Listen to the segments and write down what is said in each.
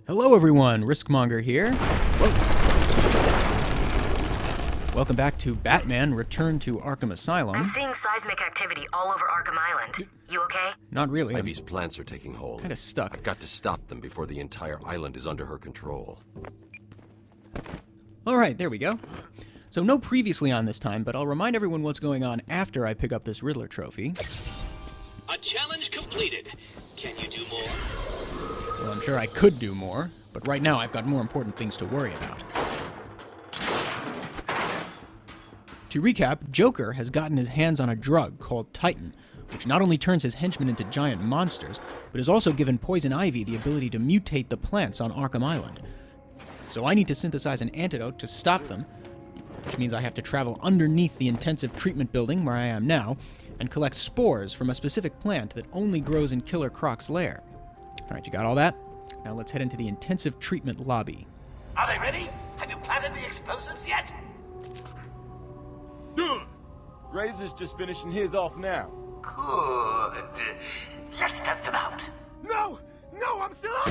Hello everyone, Riskmonger here. Whoa. Welcome back to Batman Return to Arkham Asylum. I'm seeing seismic activity all over Arkham Island. You okay? Not really. Ivy's plants are taking hold. Kinda stuck. I've got to stop them before the entire island is under her control. Alright, there we go. So no previously on this time, but I'll remind everyone what's going on after I pick up this Riddler trophy. A challenge completed. Can you do more? Well, I'm sure I could do more, but right now I've got more important things to worry about. To recap, Joker has gotten his hands on a drug called Titan, which not only turns his henchmen into giant monsters, but has also given Poison Ivy the ability to mutate the plants on Arkham Island. So I need to synthesize an antidote to stop them, which means I have to travel underneath the intensive treatment building where I am now, and collect spores from a specific plant that only grows in Killer Croc's lair. Alright, you got all that? Now let's head into the intensive treatment lobby. Are they ready? Have you planted the explosives yet? Done! Razor's just finishing his off now. Good. Let's test them out. No! No, I'm still up!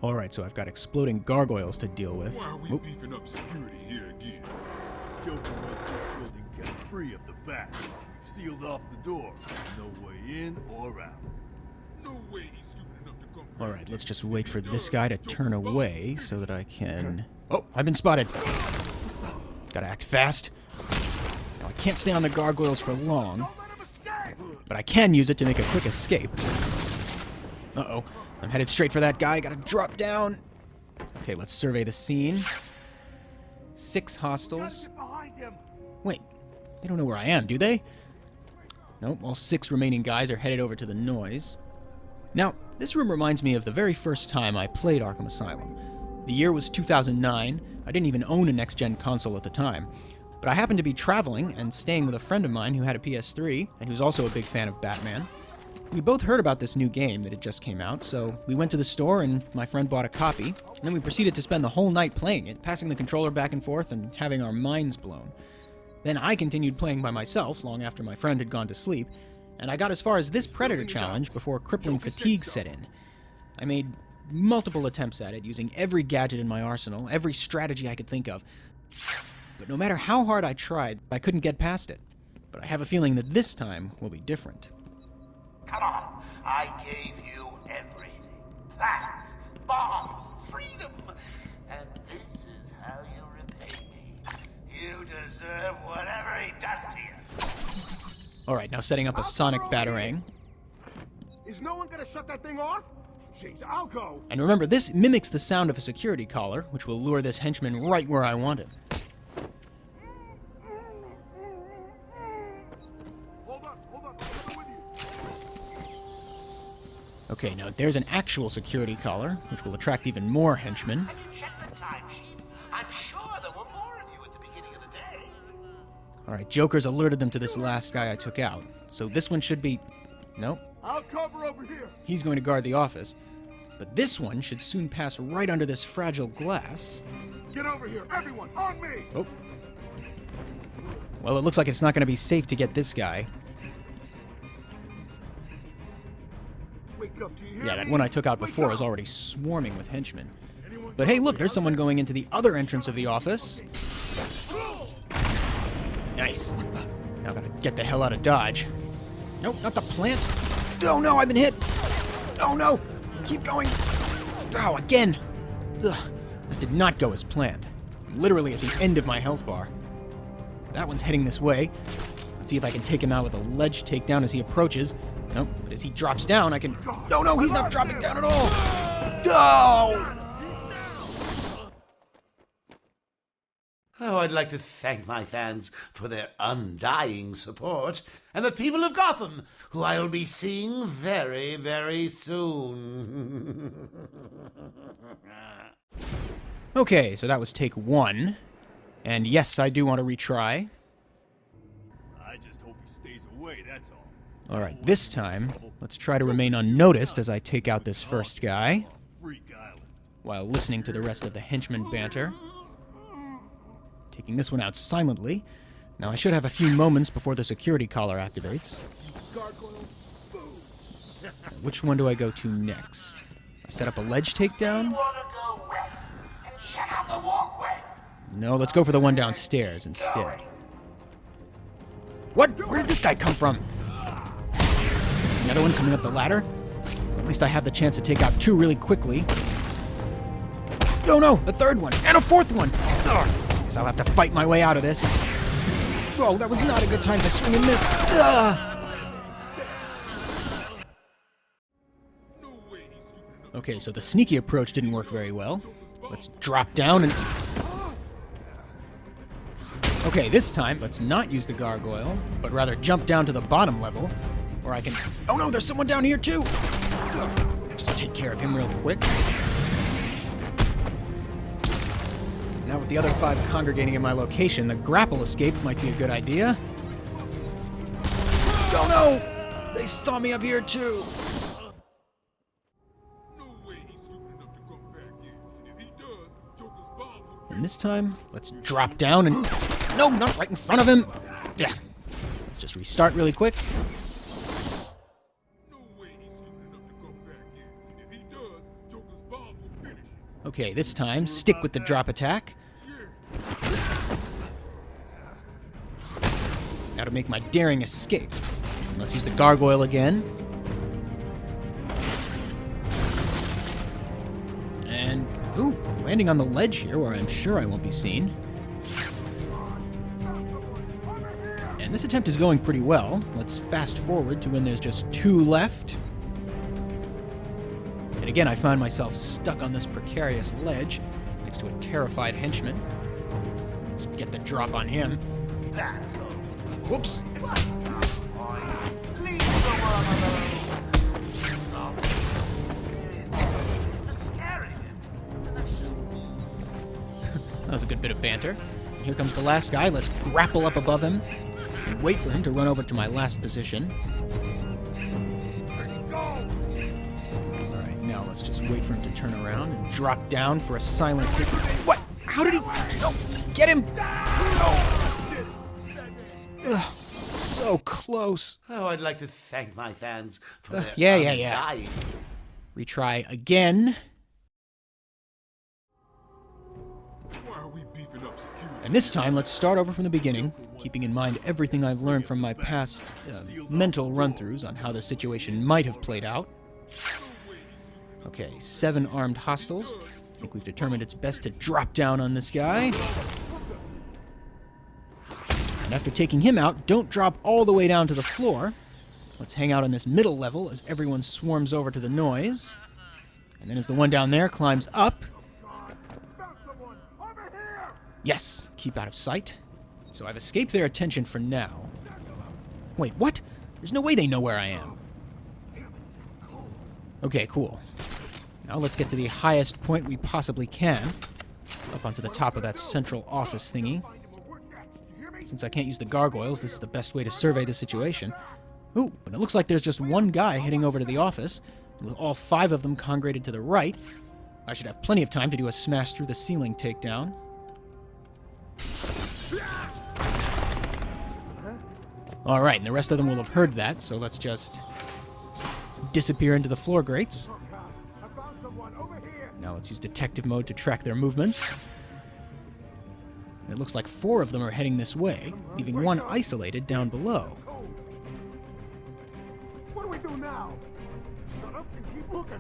Alright, so I've got exploding gargoyles to deal with. Why are we beefing up security here again? Joker was just building kept free up the back. We've sealed off the door. No way in or out. No way he's stupid enough to come. Alright, let's just wait for this guy to turn away so that I can... Oh, I've been spotted. Gotta act fast. Now, I can't stay on the gargoyles for long, but I can use it to make a quick escape. Uh-oh. I'm headed straight for that guy. Gotta drop down. Okay, let's survey the scene. 6 hostiles. Wait, they don't know where I am, do they? Nope, all 6 remaining guys are headed over to the noise. Now, this room reminds me of the very first time I played Arkham Asylum. The year was 2009. I didn't even own a next-gen console at the time. But I happened to be traveling and staying with a friend of mine who had a PS3, and who's also a big fan of Batman. We both heard about this new game that had just came out, so we went to the store and my friend bought a copy, and then we proceeded to spend the whole night playing it, passing the controller back and forth and having our minds blown. Then I continued playing by myself long after my friend had gone to sleep, and I got as far as this Predator challenge before crippling fatigue set in. I made multiple attempts at it, using every gadget in my arsenal, every strategy I could think of. But no matter how hard I tried, I couldn't get past it. But I have a feeling that this time will be different. Come on. I gave you everything. Plans, bombs, freedom. And this is how you repay me. You deserve whatever he does to you. Alright, now setting up a sonic batarang. Is no one gonna shut that thing off? Jeez, I'll go. And remember, this mimics the sound of a security collar, which will lure this henchman right where I want him. Hold on. I'm with you. Okay, now there's an actual security collar, which will attract even more henchmen. Have you checked the timesheets? I'm sure there were more of you at the beginning of the day. Alright, Joker's alerted them to this last guy I took out. So this one should be... Nope. I'll cover over here. He's going to guard the office. But this one should soon pass right under this fragile glass. Get over here, everyone, on me! Oh. Well, it looks like it's not going to be safe to get this guy. Wake up, do you hear Yeah, that me? one I took out before is already swarming with henchmen. But hey, look, there's someone going into the other entrance of the office. Nice. Now gotta get the hell out of Dodge. Nope, not the plant. Oh no, I've been hit. Oh no, keep going. Oh, again. Ugh, that did not go as planned. I'm literally at the end of my health bar. That one's heading this way. Let's see if I can take him out with a ledge takedown as he approaches. Nope, but as he drops down, I can... No, he's not dropping down at all. No! Oh, I'd like to thank my fans for their undying support, and the people of Gotham, who I'll be seeing very, very soon. Okay, so that was take 1. And yes, I do want to retry. I just hope he stays away, that's all. Alright, this time, let's try to remain unnoticed as I take out this first guy, Freak Island. while listening to the rest of the henchman banter. Taking this one out silently. Now I should have a few moments before the security collar activates. Which one do I go to next? I set up a ledge takedown? You wanna go west and check out the walkway? No, let's go for the one downstairs instead. What? Where did this guy come from? Another one coming up the ladder? At least I have the chance to take out two really quickly. Oh no, a third one, and a fourth one! Ugh. Guess I'll have to fight my way out of this. Whoa, that was not a good time to swing and miss. Ugh. Okay, so the sneaky approach didn't work very well. Let's drop down and... Okay, this time, let's not use the gargoyle, but rather jump down to the bottom level, where I can... Oh no, there's someone down here too! Just take care of him real quick. Now with the other 5 congregating in my location, the grapple escape might be a good idea. Oh no! They saw me up here too! And this time, let's drop down and... No, not right in front of him! Yeah. Let's just restart really quick. Okay, this time, stick with the drop attack. Now to make my daring escape. Let's use the gargoyle again. And, ooh, landing on the ledge here where I'm sure I won't be seen. And this attempt is going pretty well. Let's fast forward to when there's just 2 left. And again, I find myself stuck on this precarious ledge next to a terrified henchman. Let's get the drop on him. That's all. Whoops. Leave the worm alone. Stop. Seriously, you're scaring him. And that's just... That was a good bit of banter. And here comes the last guy. Let's grapple up above him and wait for him to run over to my last position. Alright, now let's just wait for him to turn around and drop down for a silent kick. What? How did he... No! Get him! No! Ugh, so close. Oh, I'd like to thank my fans for their Yeah. undying... Retry again. And this time, let's start over from the beginning, keeping in mind everything I've learned from my past mental run-throughs on how the situation might have played out. Okay, 7 armed hostiles. I think we've determined it's best to drop down on this guy. And after taking him out, don't drop all the way down to the floor. Let's hang out on this middle level as everyone swarms over to the noise. And then as the one down there climbs up... Yes, keep out of sight. So I've escaped their attention for now. Wait, what? There's no way they know where I am. Okay, cool. Now let's get to the highest point we possibly can. Up onto the top of that central office thingy. Since I can't use the gargoyles, this is the best way to survey the situation. Ooh, but it looks like there's just one guy heading over to the office, and with all 5 of them congregated to the right, I should have plenty of time to do a smash through the ceiling takedown. Alright, and the rest of them will have heard that, so let's just disappear into the floor grates. Now let's use detective mode to track their movements. And it looks like 4 of them are heading this way, leaving 1 isolated down below. What do we do now? Shut up and keep looking.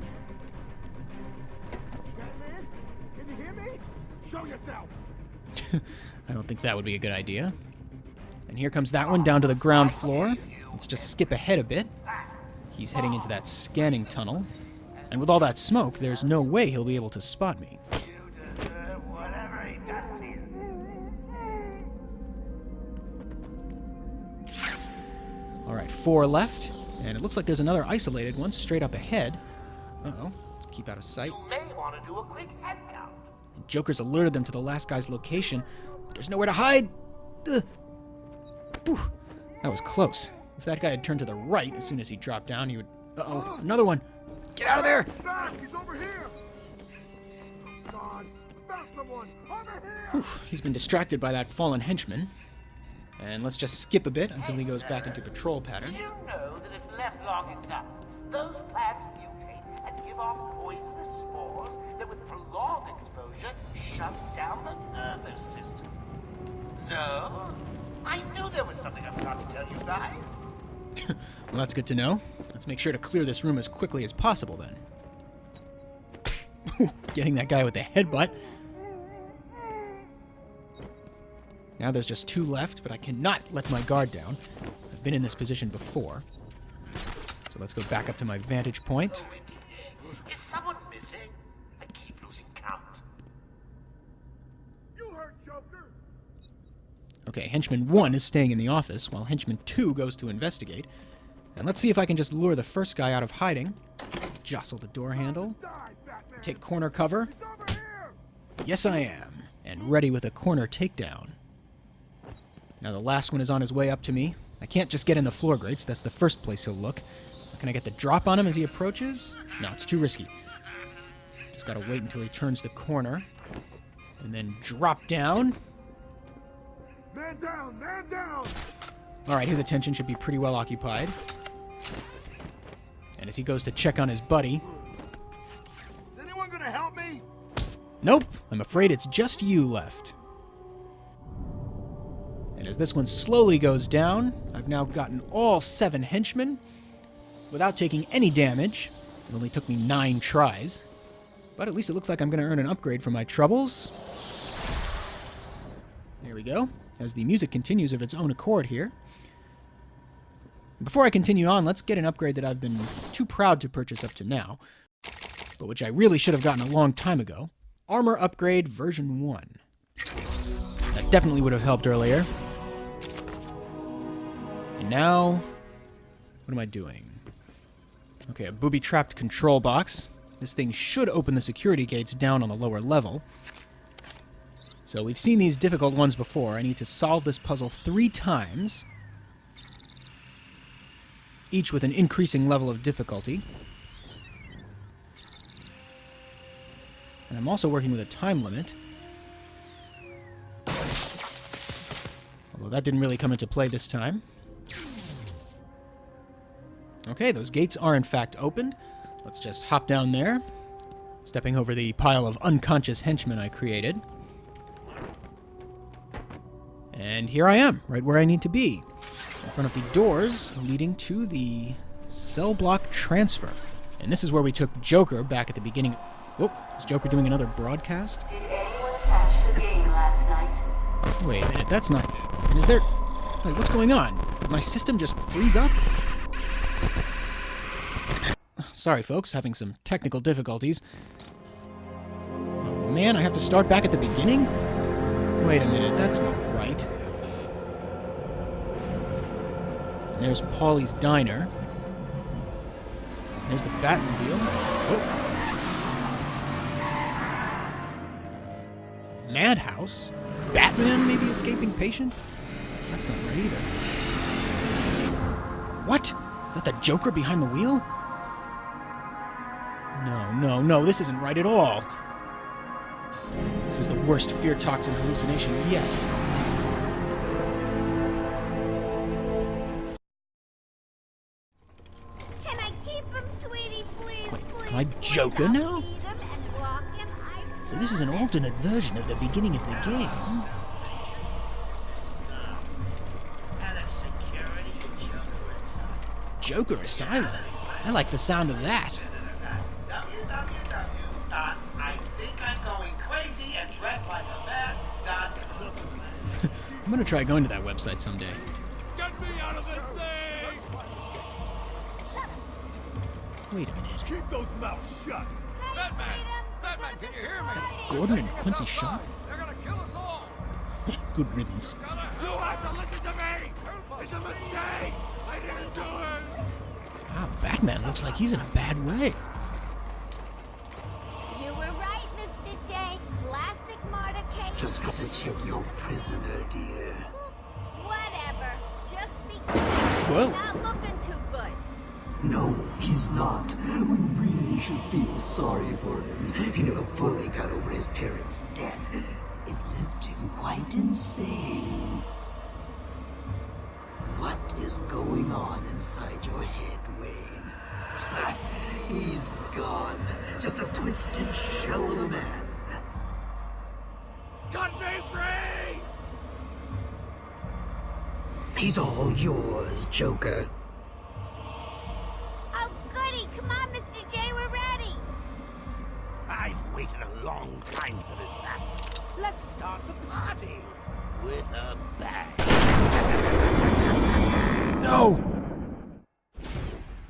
Batman, can you hear me? Show yourself. I don't think that would be a good idea. And here comes that one down to the ground floor. Let's just skip ahead a bit. He's heading into that scanning tunnel. And with all that smoke, there's no way he'll be able to spot me. You deserve whatever he does to you. Alright, 4 left. And it looks like there's another isolated one straight up ahead. Uh-oh. Let's keep out of sight. You may want to do a quick head count. And Joker's alerted them to the last guy's location, but there's nowhere to hide. Ugh. Whew. That was close. If that guy had turned to the right as soon as he dropped down, he would... Uh-oh, another one. Get out of there! Back! He's over here! God, found someone! Over here! Whew. He's been distracted by that fallen henchman. And let's just skip a bit until he goes back into patrol pattern. You know that if left long enough, Those plants mutate and give off poisonous spores that with prolonged exposure shuts down the nervous system. So, I knew there was something I forgot to tell you guys. Well, that's good to know. Let's make sure to clear this room as quickly as possible, then. Getting that guy with the headbutt. Now there's just 2 left, but I cannot let my guard down. I've been in this position before. So let's go back up to my vantage point. Is someone missing? I keep losing count. You heard Joker. Okay, Henchman 1 is staying in the office, while Henchman 2 goes to investigate. And let's see if I can just lure the first guy out of hiding. Jostle the door handle. Die, Batman. Take corner cover. He's over here. Yes, I am. And ready with a corner takedown. Now the last one is on his way up to me. I can't just get in the floor grates. That's the first place he'll look. Can I get the drop on him as he approaches? No, it's too risky. Just gotta wait until he turns the corner. And then drop down. Man down, man down. Alright, his attention should be pretty well occupied. And as he goes to check on his buddy... Is anyone gonna help me? Nope, I'm afraid it's just you left. And as this one slowly goes down, I've now gotten all 7 henchmen without taking any damage. It only took me 9 tries. But at least it looks like I'm going to earn an upgrade for my troubles. There we go. As the music continues of its own accord here. Before I continue on, let's get an upgrade that I've been too proud to purchase up to now, but which I really should have gotten a long time ago. Armor Upgrade version 1. That definitely would have helped earlier. And now, what am I doing? Okay, a booby-trapped control box. This thing should open the security gates down on the lower level. So we've seen these difficult ones before. I need to solve this puzzle 3 times, each with an increasing level of difficulty. And I'm also working with a time limit. Although that didn't really come into play this time. Okay, those gates are in fact opened. Let's just hop down there, stepping over the pile of unconscious henchmen I created. And here I am, right where I need to be, in front of the doors leading to the cell block transfer. And this is where we took Joker back at the beginning. Whoop, is Joker doing another broadcast? Did anyone catch the game last night? Wait a minute, that's not... Is there... Wait, what's going on? Did my system just freeze up? Sorry, folks, having some technical difficulties. Oh, man, I have to start back at the beginning? Wait a minute, that's not right. And there's Paulie's Diner. There's the Batmobile. Oh. Madhouse? Batman maybe escaping patient? That's not right either. What? Is that the Joker behind the wheel? No, this isn't right at all. This is the worst fear toxin hallucination yet. Can I keep him, sweetie, please, please? Am I Joker now? Feed him and walk him. So this is an alternate version of the beginning of the game. Joker Asylum? I like the sound of that. I think I'm going crazy and dressed like a bat.com. I'm gonna try going to that website someday. Get me out of this thing! Wait a minute. Keep those mouths shut. Batman! Batman, can you hear me? Gordon and Quincy Sharp? They're gonna kill us all. Good riddance. You have to listen to me. It's a mistake. I didn't do it. Wow, Batman looks like he's in a bad way. You were right, Mr. J. Classic Marta K. Just got to check your prisoner, dear. Whatever. Just be Whoa. not looking too good. No, he's not. We really should feel sorry for him. He never fully got over his parents' death. It left him quite insane. What is going on inside your head, Wayne? He's gone. Just a twisted shell of a man. Cut me free! He's all yours, Joker. Oh, goody! Come on, Mr. J, we're ready! I've waited a long time for this, Bats. Let's start the party with a bang. No!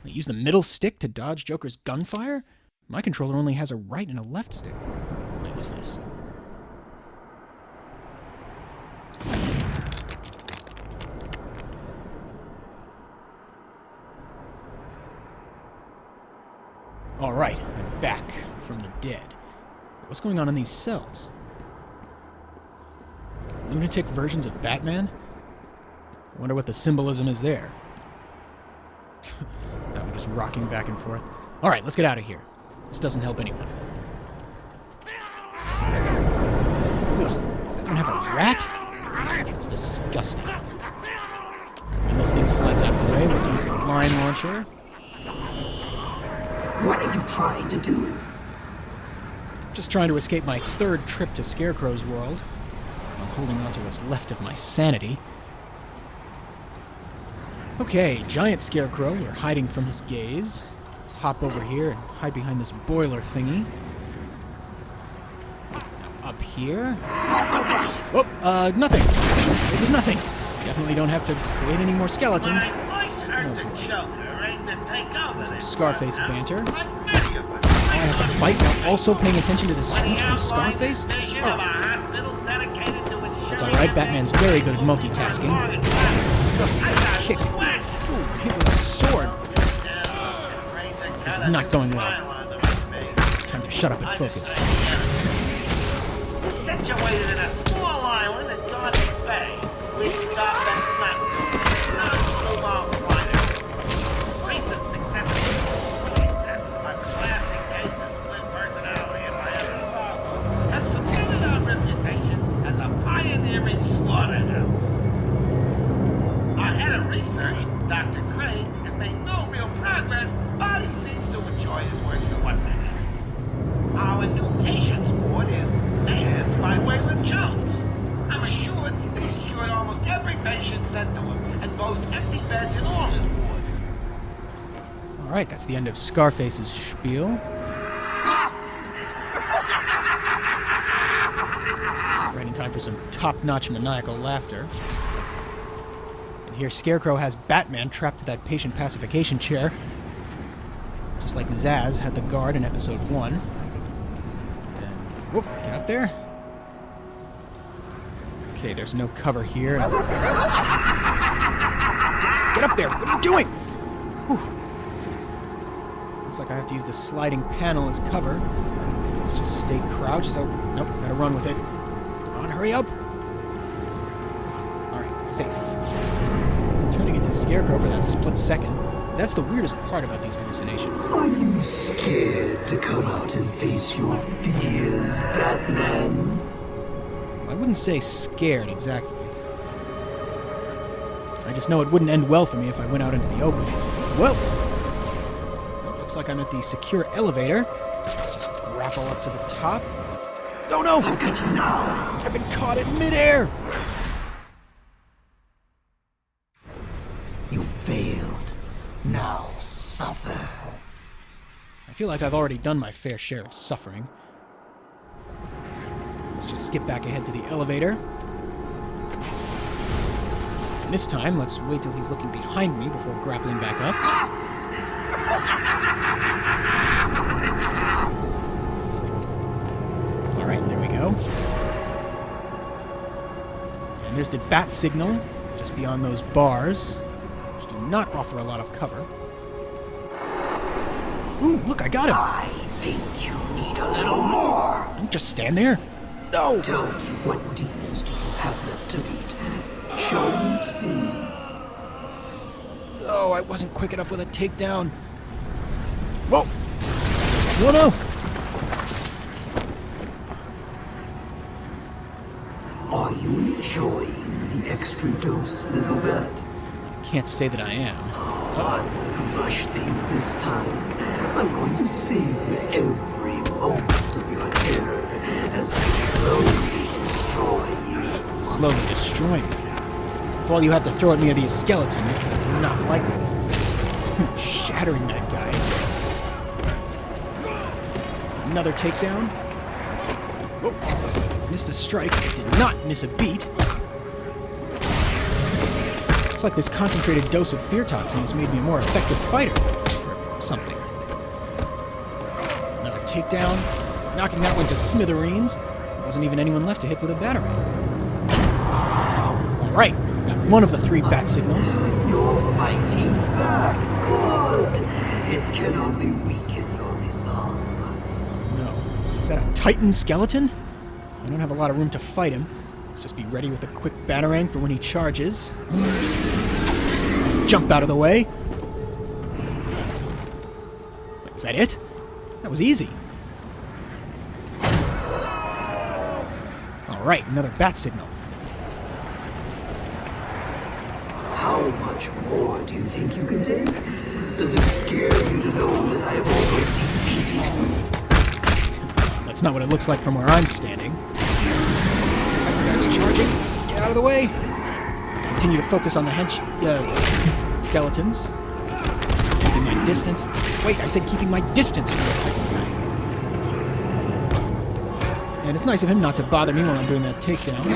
I use the middle stick to dodge Joker's gunfire? My controller only has a right and a left stick. Wait, what's this? Alright, I'm back from the dead. What's going on in these cells? Lunatic versions of Batman? I wonder what the symbolism is there. Now we're just rocking back and forth. Alright, let's get out of here. This doesn't help anyone. Ugh, does that one have a rat? It's disgusting. When this thing slides out of the way, let's use the line launcher. What are you trying to do? Just trying to escape my third trip to Scarecrow's world, while holding on to what's left of my sanity. Okay, giant Scarecrow, we're hiding from his gaze. Let's hop over here and hide behind this boiler thingy. Now up here. Oh, nothing. It was nothing. Definitely don't have to create any more skeletons. Some Scarface banter. Now I have to fight while also paying attention to the speech from Scarface? Oh. That's alright, Batman's very good at multitasking. Got kicked. Ooh, hit with a sword. This is not going well. Time to shut up and focus. Situated in a small island in Gothic Bay, we stopped at Mountain, non-snowball slider. Recent successes a classic case of split personality if I ever saw one, have cemented our reputation as a pioneering slaughterhouse. Our head of research, Dr. Crane, has made no real progress, but he seems to enjoy his work so what the heck. Our new patients ward is manned by Waylon Jones. I'm assured that he's cured almost every patient sent to him and boasts empty beds in all his wards. Alright, that's the end of Scarface's spiel. Right in time for some top-notch maniacal laughter. And here Scarecrow has Batman trapped to that patient pacification chair, just like Zaz had the guard in episode 1. And, whoop, get up there. Okay, there's no cover here. Get up there! What are you doing? Whew. Looks like I have to use the sliding panel as cover. So let's just stay crouched. So, nope, gotta run with it. Come on, hurry up! Alright, safe. Turning into Scarecrow for that split second. That's the weirdest part about these hallucinations. Are you scared to come out and face your fears, Batman? I wouldn't say scared exactly. I just know it wouldn't end well for me if I went out into the open. Whoa! Well, looks like I'm at the secure elevator. Let's just grapple up to the top. Oh no! I'll get you now. I've been caught in midair! You failed. Now suffer. I feel like I've already done my fair share of suffering. Let's just skip back ahead to the elevator. And this time, let's wait till he's looking behind me before grappling back up. Alright, there we go. And there's the bat signal, just beyond those bars, which do not offer a lot of cover. Ooh, look, I got him! I think you need a little more. Don't just stand there. No! Tell me, what demons do you have left to beat? Shall we see? Oh, I wasn't quick enough with a takedown. Whoa! Oh no! Are you enjoying the extra dose, little bat? Can't say that I am. I'll rush things this time. I I'm going to savor every moment of your terror as I slowly destroy you. Slowly destroying me. If all you have to throw at me are these skeletons, that's not likely. Shattering that guy. Another takedown. Whoa. Missed a strike, but did not miss a beat. It's like this concentrated dose of fear toxin has made me a more effective fighter. Or something. Another takedown. Knocking that one to smithereens. There wasn't even anyone left to hit with a batarang. Alright, got one of the 3 bat signals. You're fighting back. Good. It can only weaken your resolve. No. Is that a Titan skeleton? I don't have a lot of room to fight him. Let's just be ready with a quick batarang for when he charges. Jump out of the way. Is that it? That was easy. Alright, another bat signal. How much more do you think you can take? Does it scare you to know that I have almost defeated you? That's not what it looks like from where I'm standing. Guy's charging. Get out of the way. Continue to focus on the skeletons. Keeping my distance. Wait, I said keeping my distance from the Titan guy. And it's nice of him not to bother me while I'm doing that takedown.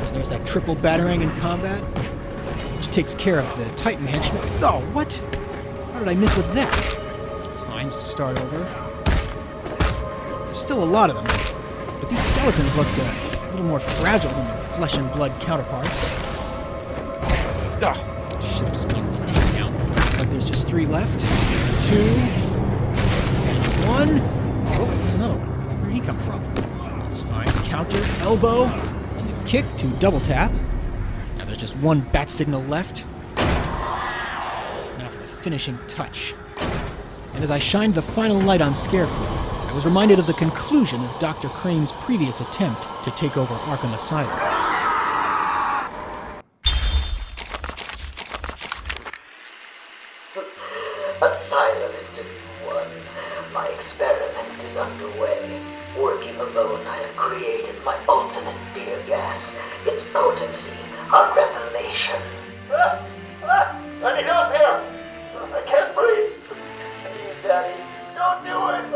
And there's that triple batarang in combat, which takes care of the Titan henchman. Oh, what? How did I miss with that? It's fine, just start over. There's still a lot of them. But these skeletons look a little more fragile than their flesh and blood counterparts. Ugh! Should have just gone with the takedown. Looks like there's just 3 left. 2. And 1. Oh, there's another one. Where did he come from? That's fine. Counter, elbow, and the kick to double tap. Now there's just 1 bat signal left. Now for the finishing touch. And as I shined the final light on Scarecrow, I was reminded of the conclusion of Dr. Crane's previous attempt to take over Arkham Asylum. Asylum Interview 1. My experiment is underway. Working alone, I have created my ultimate fear gas. Its potency, a revelation. I need help here! I can't breathe! Please, Daddy, don't do it!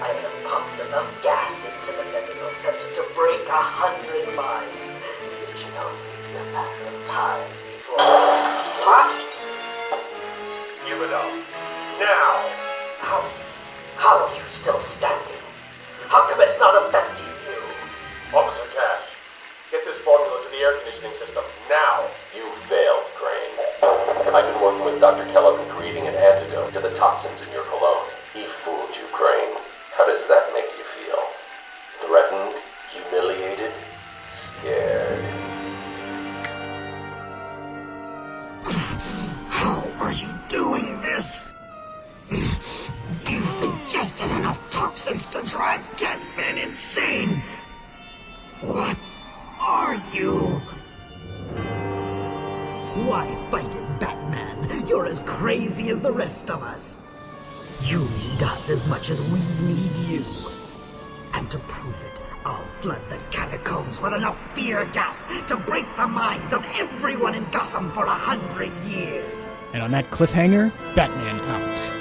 I have pumped enough gas into the nebulous center to break 100 minds. It should only be a matter of time before... What? Give it up. Now! How are you still standing? How come it's not affecting you? Officer Cash, get this formula to the air conditioning system, now! You failed, Crane. I've been working with Dr. Kellogg in creating an antidote to the toxins in your cologne. He fooled you, Crane. How does that make you feel? Threatened? Humiliated? Scared? How are you doing this? You've ingested enough toxins to drive dead men insane. What are you? Why fight it, Batman? You're as crazy as the rest of us. You need us as much as we need you. And to prove it, I'll flood the catacombs with enough fear gas to break the minds of everyone in Gotham for 100 years. And on that cliffhanger, Batman out.